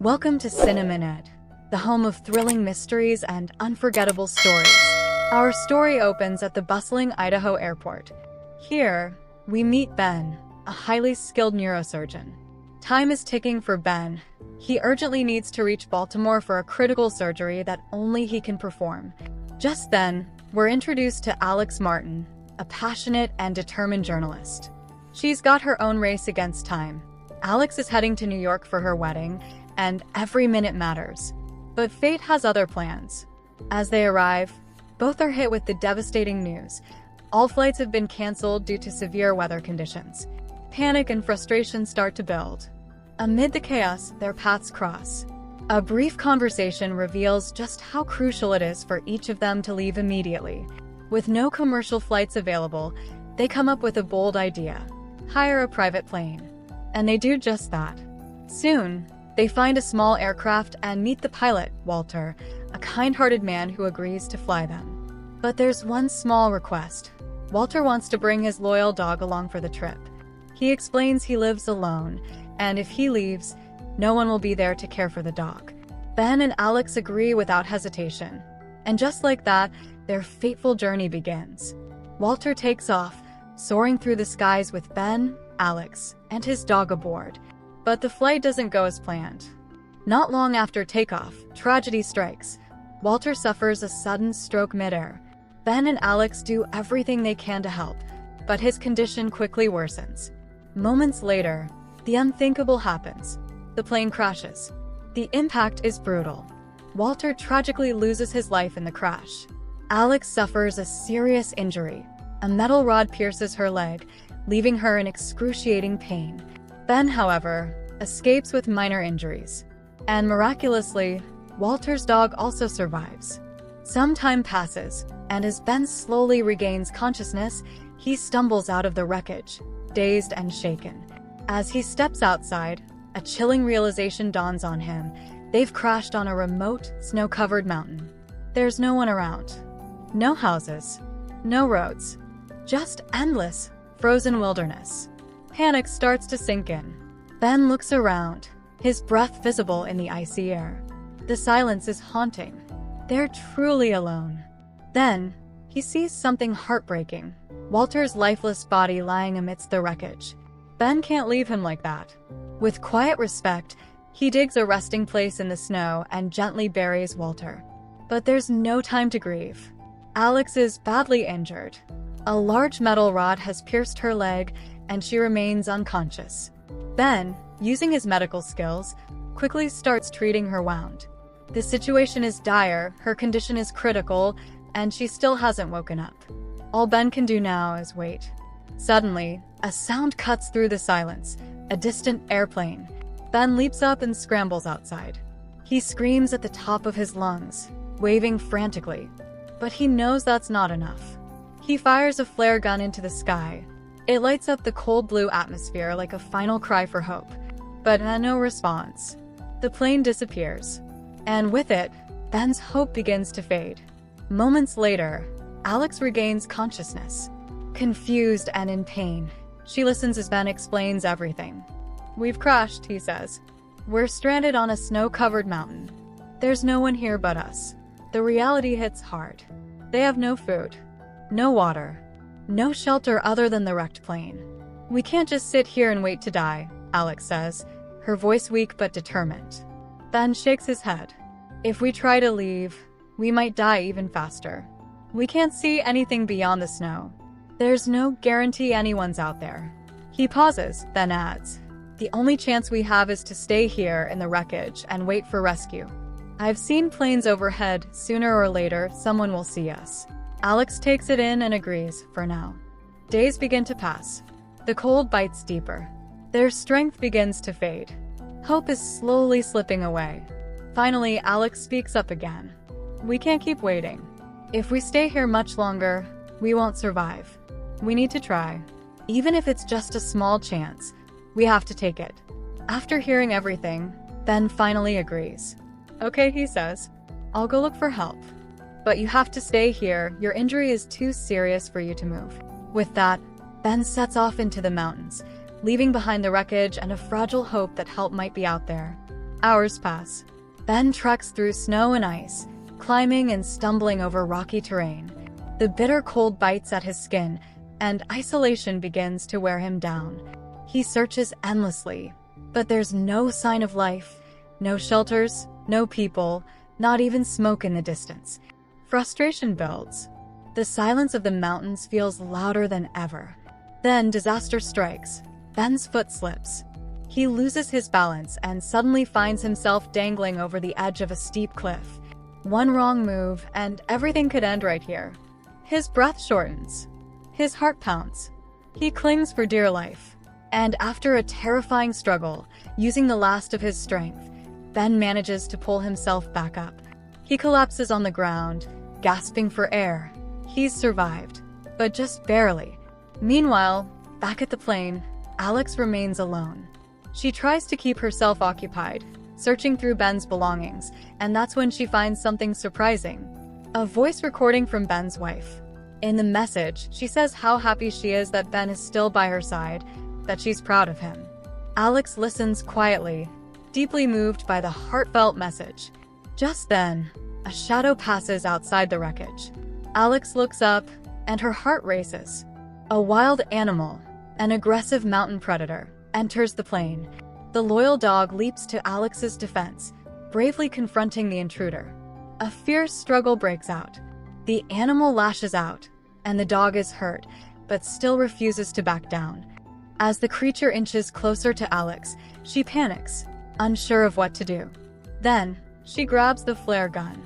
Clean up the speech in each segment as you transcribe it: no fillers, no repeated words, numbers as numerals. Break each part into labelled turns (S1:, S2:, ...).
S1: Welcome to Cinemaned, the home of thrilling mysteries and unforgettable stories. Our story opens at the bustling Idaho airport. Here, we meet Ben, a highly skilled neurosurgeon. Time is ticking for Ben. He urgently needs to reach Baltimore for a critical surgery that only he can perform. Just then, we're introduced to Alex Martin, a passionate and determined journalist. She's got her own race against time. Alex is heading to New York for her wedding, and every minute matters. But fate has other plans. As they arrive, both are hit with the devastating news. All flights have been canceled due to severe weather conditions. Panic and frustration start to build. Amid the chaos, their paths cross. A brief conversation reveals just how crucial it is for each of them to leave immediately. With no commercial flights available, they come up with a bold idea: hire a private plane. And they do just that. Soon, they find a small aircraft and meet the pilot, Walter, a kind-hearted man who agrees to fly them. But there's one small request. Walter wants to bring his loyal dog along for the trip. He explains he lives alone, and if he leaves, no one will be there to care for the dog. Ben and Alex agree without hesitation. And just like that, their fateful journey begins. Walter takes off, soaring through the skies with Ben, Alex, and his dog aboard. But the flight doesn't go as planned. Not long after takeoff, tragedy strikes. Walter suffers a sudden stroke midair. Ben and Alex do everything they can to help, but his condition quickly worsens. Moments later, the unthinkable happens. The plane crashes. The impact is brutal. Walter tragically loses his life in the crash. Alex suffers a serious injury. A metal rod pierces her leg, leaving her in excruciating pain. Ben, however, escapes with minor injuries. And miraculously, Walter's dog also survives. Some time passes, and as Ben slowly regains consciousness, he stumbles out of the wreckage, dazed and shaken. As he steps outside, a chilling realization dawns on him. They've crashed on a remote, snow-covered mountain. There's no one around. No houses. No roads. Just endless, frozen wilderness. Panic starts to sink in. Ben looks around, his breath visible in the icy air. The silence is haunting. They're truly alone. Then, he sees something heartbreaking: Walter's lifeless body lying amidst the wreckage. Ben can't leave him like that. With quiet respect, he digs a resting place in the snow and gently buries Walter. But there's no time to grieve. Alex is badly injured. A large metal rod has pierced her leg, and she remains unconscious. Ben, using his medical skills, quickly starts treating her wound. The situation is dire, her condition is critical, and she still hasn't woken up. All Ben can do now is wait. Suddenly, a sound cuts through the silence, a distant airplane. Ben leaps up and scrambles outside. He screams at the top of his lungs, waving frantically. But he knows that's not enough. He fires a flare gun into the sky. It lights up the cold blue atmosphere like a final cry for hope. But no response. The plane disappears. And with it, Ben's hope begins to fade. Moments later, Alex regains consciousness. Confused and in pain, she listens as Ben explains everything. "We've crashed," he says. "We're stranded on a snow-covered mountain. There's no one here but us." The reality hits hard. They have no food, no water, no shelter other than the wrecked plane. "We can't just sit here and wait to die," Alex says, her voice weak but determined. Ben shakes his head. "If we try to leave, we might die even faster. We can't see anything beyond the snow. There's no guarantee anyone's out there." He pauses, then adds, "The only chance we have is to stay here in the wreckage and wait for rescue. I've seen planes overhead. Sooner or later, someone will see us." Alex takes it in and agrees, for now. Days begin to pass. The cold bites deeper. Their strength begins to fade. Hope is slowly slipping away. Finally, Alex speaks up again. "We can't keep waiting. If we stay here much longer, we won't survive. We need to try. Even if it's just a small chance, we have to take it." After hearing everything, Ben finally agrees. "Okay," he says. "I'll go look for help. But you have to stay here. Your injury is too serious for you to move." With that, Ben sets off into the mountains, leaving behind the wreckage and a fragile hope that help might be out there. Hours pass. Ben treks through snow and ice, climbing and stumbling over rocky terrain. The bitter cold bites at his skin, and isolation begins to wear him down. He searches endlessly, but there's no sign of life, no shelters, no people, not even smoke in the distance. Frustration builds. The silence of the mountains feels louder than ever. Then disaster strikes. Ben's foot slips. He loses his balance and suddenly finds himself dangling over the edge of a steep cliff. One wrong move, and everything could end right here. His breath shortens. His heart pounds. He clings for dear life. And after a terrifying struggle, using the last of his strength, Ben manages to pull himself back up. He collapses on the ground, gasping for air. He's survived, but just barely. Meanwhile, back at the plane, Alex remains alone. She tries to keep herself occupied, searching through Ben's belongings, and that's when she finds something surprising. A voice recording from Ben's wife. In the message, she says how happy she is that Ben is still by her side, that she's proud of him. Alex listens quietly, deeply moved by the heartfelt message. Just then, a shadow passes outside the wreckage. Alex looks up, and her heart races. A wild animal, an aggressive mountain predator, enters the plane. The loyal dog leaps to Alex's defense, bravely confronting the intruder. A fierce struggle breaks out. The animal lashes out, and the dog is hurt, but still refuses to back down. As the creature inches closer to Alex, she panics, unsure of what to do. Then, she grabs the flare gun.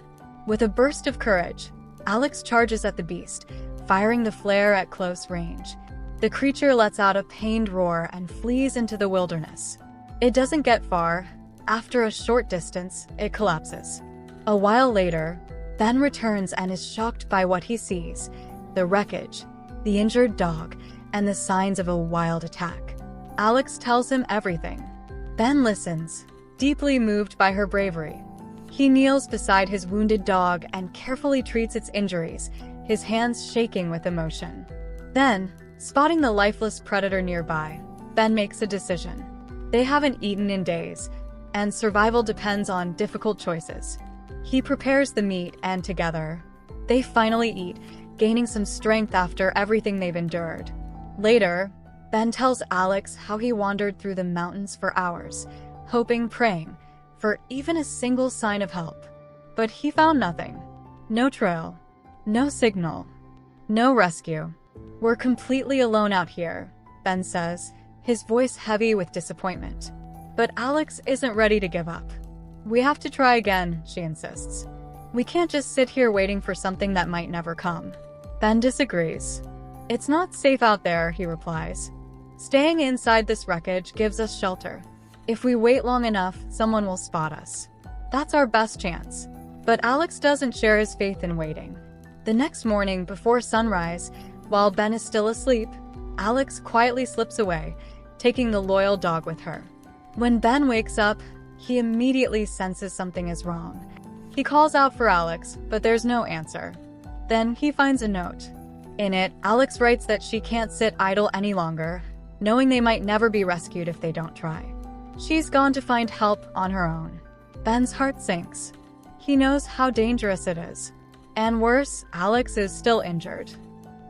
S1: With a burst of courage, Alex charges at the beast, firing the flare at close range. The creature lets out a pained roar and flees into the wilderness. It doesn't get far. After a short distance, it collapses. A while later, Ben returns and is shocked by what he sees: the wreckage, the injured dog, and the signs of a wild attack. Alex tells him everything. Ben listens, deeply moved by her bravery. He kneels beside his wounded dog and carefully treats its injuries, his hands shaking with emotion. Then, spotting the lifeless predator nearby, Ben makes a decision. They haven't eaten in days, and survival depends on difficult choices. He prepares the meat, and together, they finally eat, gaining some strength after everything they've endured. Later, Ben tells Alex how he wandered through the mountains for hours, hoping, praying, for even a single sign of help. But he found nothing. No trail, no signal, no rescue. "We're completely alone out here," Ben says, his voice heavy with disappointment. But Alex isn't ready to give up. "We have to try again," she insists. "We can't just sit here waiting for something that might never come." Ben disagrees. "It's not safe out there," he replies. "Staying inside this wreckage gives us shelter. If we wait long enough, someone will spot us. That's our best chance." But Alex doesn't share his faith in waiting. The next morning, before sunrise, while Ben is still asleep, Alex quietly slips away, taking the loyal dog with her. When Ben wakes up, he immediately senses something is wrong. He calls out for Alex, but there's no answer. Then he finds a note. In it, Alex writes that she can't sit idle any longer, knowing they might never be rescued if they don't try. She's gone to find help on her own. Ben's heart sinks. He knows how dangerous it is. And worse, Alex is still injured.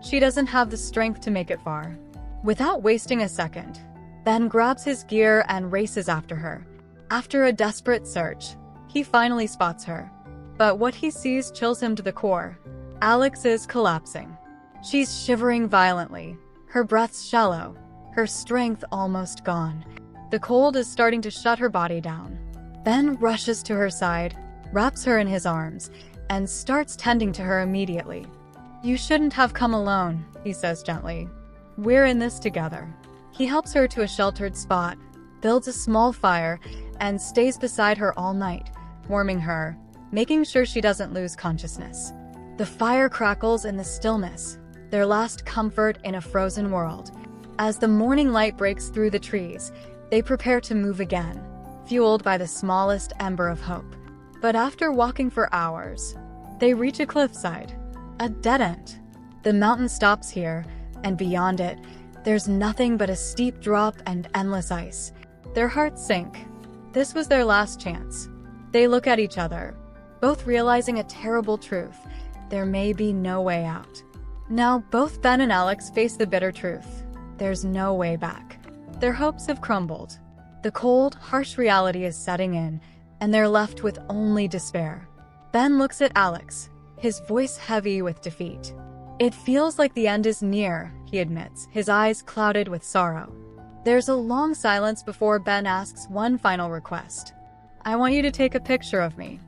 S1: She doesn't have the strength to make it far. Without wasting a second, Ben grabs his gear and races after her. After a desperate search, he finally spots her. But what he sees chills him to the core. Alex is collapsing. She's shivering violently, her breath shallow, her strength almost gone. The cold is starting to shut her body down. Ben rushes to her side, wraps her in his arms, and starts tending to her immediately. "You shouldn't have come alone," he says gently. "We're in this together." He helps her to a sheltered spot, builds a small fire, and stays beside her all night, warming her, making sure she doesn't lose consciousness. The fire crackles in the stillness, their last comfort in a frozen world. As the morning light breaks through the trees, they prepare to move again, fueled by the smallest ember of hope. But after walking for hours, they reach a cliffside, a dead end. The mountain stops here, and beyond it, there's nothing but a steep drop and endless ice. Their hearts sink. This was their last chance. They look at each other, both realizing a terrible truth. There may be no way out. Now, both Ben and Alex face the bitter truth. There's no way back. Their hopes have crumbled. The cold, harsh reality is setting in, and they're left with only despair. Ben looks at Alex, his voice heavy with defeat. It feels like the end is near, he admits, his eyes clouded with sorrow. There's a long silence before Ben asks one final request. I want you to take a picture of me.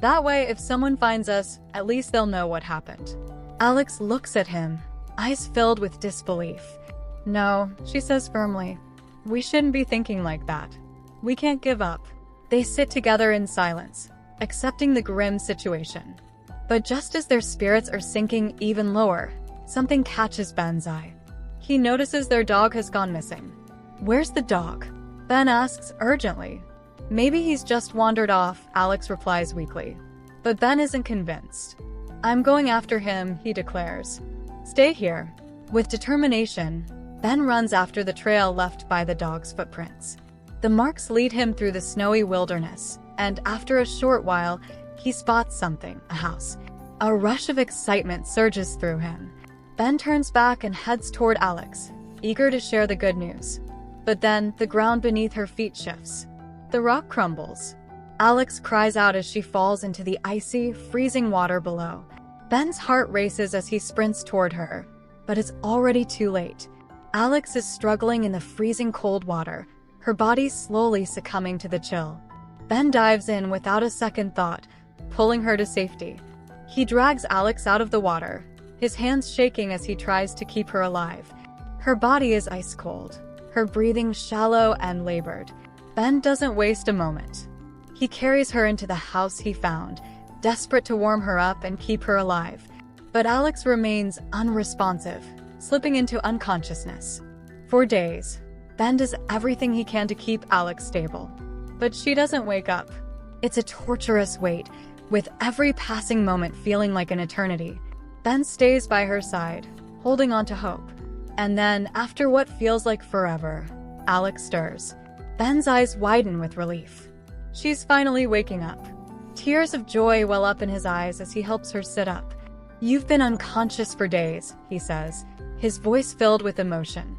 S1: That way, if someone finds us, at least they'll know what happened. Alex looks at him, eyes filled with disbelief. No, she says firmly. We shouldn't be thinking like that. We can't give up. They sit together in silence, accepting the grim situation. But just as their spirits are sinking even lower, something catches Ben's eye. He notices their dog has gone missing. Where's the dog? Ben asks urgently. Maybe he's just wandered off, Alex replies weakly. But Ben isn't convinced. I'm going after him, he declares. Stay here. With determination, Ben runs after the trail left by the dog's footprints. The marks lead him through the snowy wilderness, and after a short while, he spots something, a house. A rush of excitement surges through him. Ben turns back and heads toward Alex, eager to share the good news. But then, the ground beneath her feet shifts. The rock crumbles. Alex cries out as she falls into the icy, freezing water below. Ben's heart races as he sprints toward her, but it's already too late. Alex is struggling in the freezing cold water, her body slowly succumbing to the chill. Ben dives in without a second thought, pulling her to safety. He drags Alex out of the water, his hands shaking as he tries to keep her alive. Her body is ice cold, her breathing shallow and labored. Ben doesn't waste a moment. He carries her into the house he found, desperate to warm her up and keep her alive. But Alex remains unresponsive, slipping into unconsciousness. For days, Ben does everything he can to keep Alex stable. But she doesn't wake up. It's a torturous wait, with every passing moment feeling like an eternity. Ben stays by her side, holding on to hope. And then, after what feels like forever, Alex stirs. Ben's eyes widen with relief. She's finally waking up. Tears of joy well up in his eyes as he helps her sit up. You've been unconscious for days, he says, his voice filled with emotion.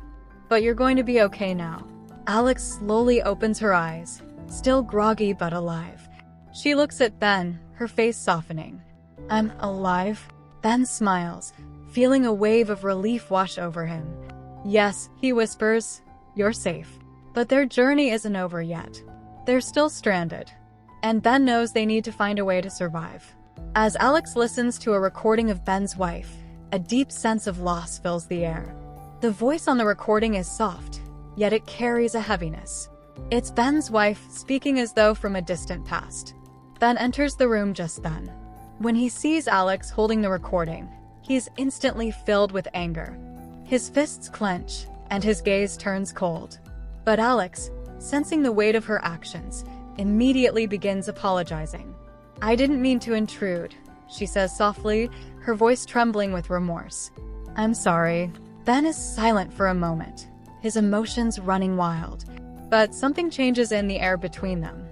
S1: But you're going to be okay now. Alex slowly opens her eyes, still groggy but alive. She looks at Ben, her face softening. I'm alive? Ben smiles, feeling a wave of relief wash over him. Yes, he whispers, you're safe. But their journey isn't over yet. They're still stranded. And Ben knows they need to find a way to survive. As Alex listens to a recording of Ben's wife, a deep sense of loss fills the air. The voice on the recording is soft, yet it carries a heaviness. It's Ben's wife speaking as though from a distant past. Ben enters the room just then. When he sees Alex holding the recording, he's instantly filled with anger. His fists clench, and his gaze turns cold. But Alex, sensing the weight of her actions, immediately begins apologizing. I didn't mean to intrude, she says softly, her voice trembling with remorse. I'm sorry. Ben is silent for a moment, his emotions running wild. But something changes in the air between them.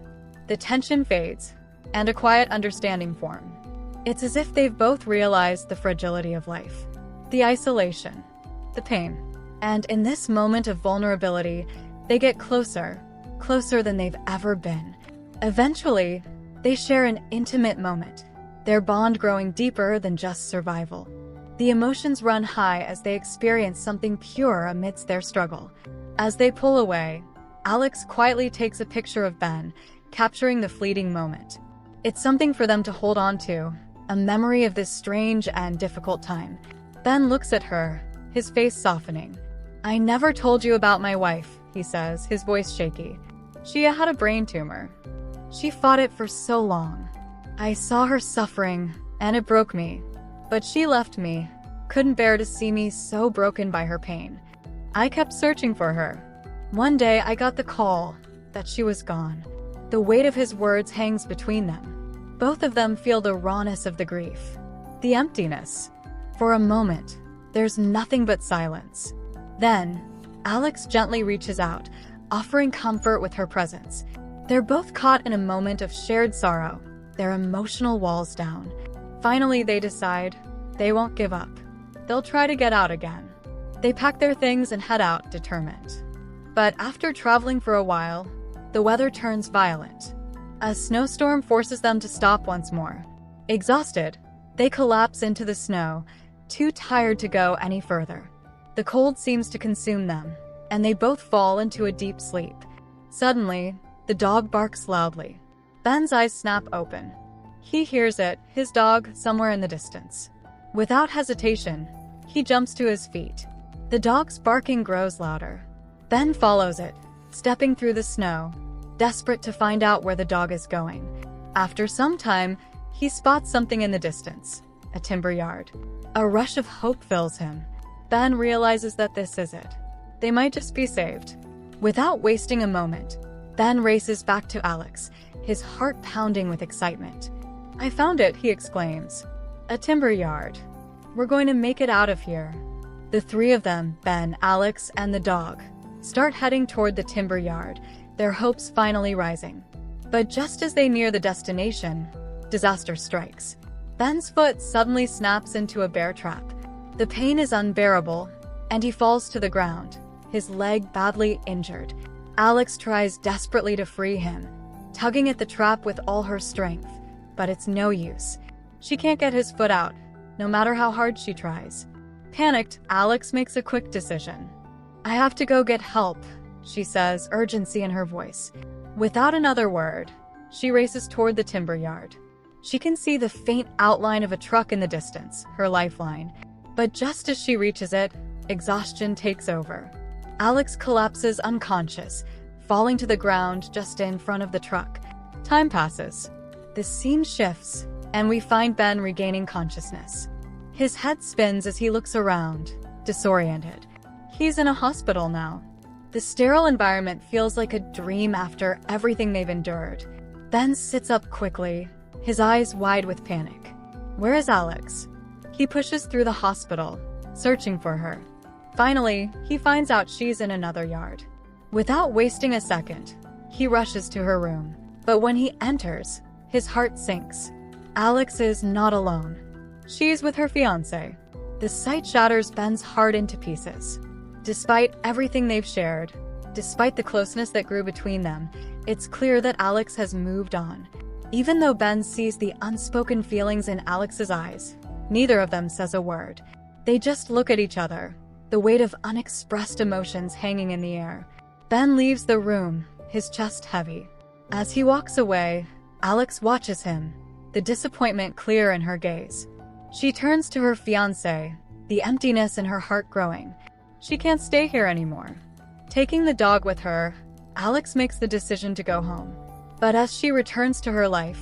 S1: The tension fades, and a quiet understanding forms. It's as if they've both realized the fragility of life, the isolation, the pain. And in this moment of vulnerability, they get closer than they've ever been. Eventually, they share an intimate moment, their bond growing deeper than just survival. The emotions run high as they experience something pure amidst their struggle. As they pull away, Alex quietly takes a picture of Ben, capturing the fleeting moment. It's something for them to hold on to, a memory of this strange and difficult time. Ben looks at her, his face softening. I never told you about my wife, he says, his voice shaky. She had a brain tumor. She fought it for so long. I saw her suffering, and it broke me. But she left me, couldn't bear to see me so broken by her pain. I kept searching for her. One day I got the call that she was gone. The weight of his words hangs between them. Both of them feel the rawness of the grief, the emptiness. For a moment, there's nothing but silence. Then, Alex gently reaches out, offering comfort with her presence. They're both caught in a moment of shared sorrow, their emotional walls down. Finally, they decide they won't give up. They'll try to get out again. They pack their things and head out, determined. But after traveling for a while, the weather turns violent. A snowstorm forces them to stop once more. Exhausted, they collapse into the snow, too tired to go any further. The cold seems to consume them, and they both fall into a deep sleep. Suddenly, the dog barks loudly. Ben's eyes snap open. He hears it, his dog, somewhere in the distance. Without hesitation, he jumps to his feet. The dog's barking grows louder. Ben follows it, stepping through the snow, desperate to find out where the dog is going. After some time, he spots something in the distance, a timber yard. A rush of hope fills him. Ben realizes that this is it. They might just be saved. Without wasting a moment, Ben races back to Alex, his heart pounding with excitement. "I found it," he exclaims. "A timber yard. We're going to make it out of here." The three of them, Ben, Alex, and the dog, start heading toward the timber yard, their hopes finally rising. But just as they near the destination, disaster strikes. Ben's foot suddenly snaps into a bear trap. The pain is unbearable, and he falls to the ground, his leg badly injured. Alex tries desperately to free him, tugging at the trap with all her strength, but it's no use. She can't get his foot out, no matter how hard she tries. Panicked, Alex makes a quick decision. "I have to go get help," she says, urgency in her voice. Without another word, she races toward the timber yard. She can see the faint outline of a truck in the distance, her lifeline. But just as she reaches it, exhaustion takes over. Alex collapses unconscious, falling to the ground just in front of the truck. Time passes. The scene shifts, and we find Ben regaining consciousness. His head spins as he looks around, disoriented. He's in a hospital now. The sterile environment feels like a dream after everything they've endured. Ben sits up quickly, his eyes wide with panic. Where is Alex? He pushes through the hospital, searching for her. Finally, he finds out she's in another yard. Without wasting a second, he rushes to her room. But when he enters, his heart sinks. Alex is not alone. She's with her fiancé. The sight shatters Ben's heart into pieces. Despite everything they've shared, despite the closeness that grew between them, it's clear that Alex has moved on. Even though Ben sees the unspoken feelings in Alex's eyes, neither of them says a word. They just look at each other, the weight of unexpressed emotions hanging in the air. Ben leaves the room, his chest heavy. As he walks away, Alex watches him, the disappointment clear in her gaze. She turns to her fiancé, the emptiness in her heart growing. She can't stay here anymore. Taking the dog with her, Alex makes the decision to go home. But as she returns to her life,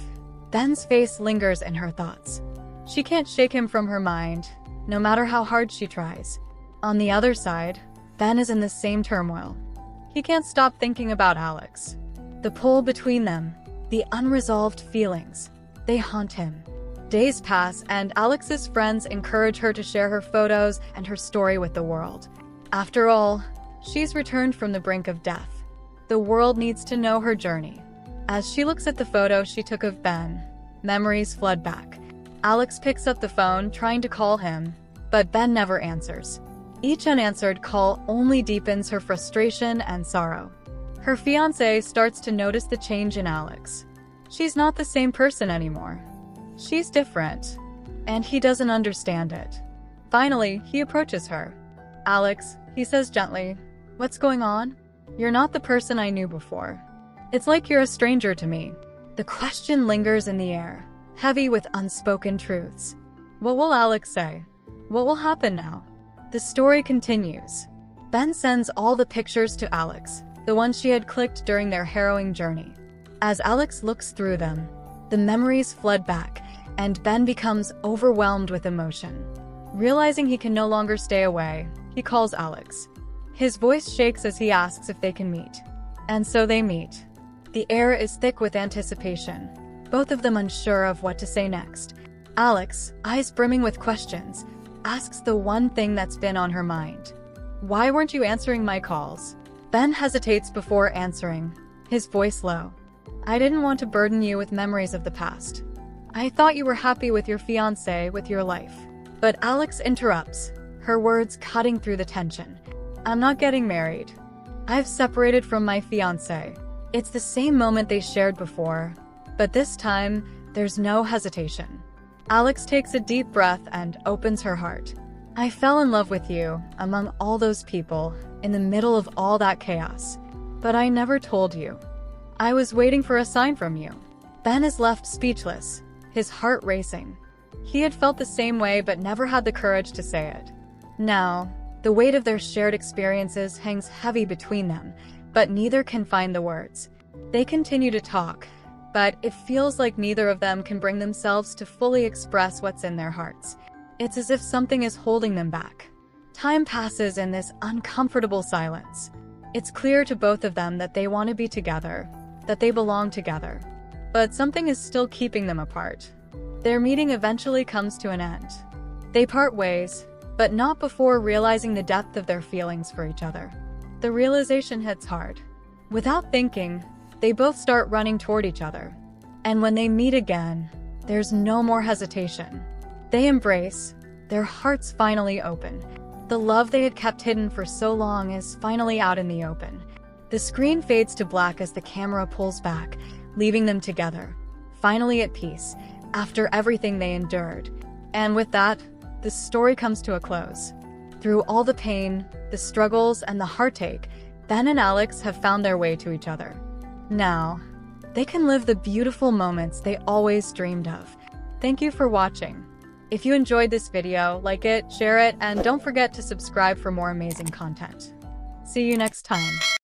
S1: Ben's face lingers in her thoughts. She can't shake him from her mind, no matter how hard she tries. On the other side, Ben is in the same turmoil. He can't stop thinking about Alex. The pull between them, the unresolved feelings, they haunt him. Days pass, and Alex's friends encourage her to share her photos and her story with the world. After all, she's returned from the brink of death. The world needs to know her journey. As she looks at the photo she took of Ben, memories flood back. Alex picks up the phone, trying to call him, but Ben never answers. Each unanswered call only deepens her frustration and sorrow. Her fiancé starts to notice the change in Alex. She's not the same person anymore. She's different, and he doesn't understand it. Finally, he approaches her. "Alex," he says gently, "what's going on? You're not the person I knew before. It's like you're a stranger to me." The question lingers in the air, heavy with unspoken truths. What will Alex say? What will happen now? The story continues. Ben sends all the pictures to Alex, the ones she had clicked during their harrowing journey. As Alex looks through them, the memories flood back, and Ben becomes overwhelmed with emotion. Realizing he can no longer stay away, he calls Alex. His voice shakes as he asks if they can meet. And so they meet. The air is thick with anticipation, both of them unsure of what to say next. Alex, eyes brimming with questions, asks the one thing that's been on her mind. "Why weren't you answering my calls?" Ben hesitates before answering, his voice low. I didn't want to burden you with memories of the past. I thought you were happy with your fiancé, with your life. But Alex interrupts, her words cutting through the tension. I'm not getting married. I've separated from my fiancé. It's the same moment they shared before, but this time, there's no hesitation. Alex takes a deep breath and opens her heart. I fell in love with you, among all those people, in the middle of all that chaos. But I never told you. I was waiting for a sign from you. Ben is left speechless, his heart racing. He had felt the same way but never had the courage to say it. Now, the weight of their shared experiences hangs heavy between them, but neither can find the words. They continue to talk, but it feels like neither of them can bring themselves to fully express what's in their hearts. It's as if something is holding them back. Time passes in this uncomfortable silence. It's clear to both of them that they want to be together, that they belong together. But something is still keeping them apart. Their meeting eventually comes to an end. They part ways, but not before realizing the depth of their feelings for each other. The realization hits hard. Without thinking, they both start running toward each other. And when they meet again, there's no more hesitation. They embrace, their hearts finally open. The love they had kept hidden for so long is finally out in the open. The screen fades to black as the camera pulls back, leaving them together, finally at peace, after everything they endured. And with that, the story comes to a close. Through all the pain, the struggles, and the heartache, Ben and Alex have found their way to each other. Now, they can live the beautiful moments they always dreamed of. Thank you for watching. If you enjoyed this video, like it, share it, and don't forget to subscribe for more amazing content. See you next time.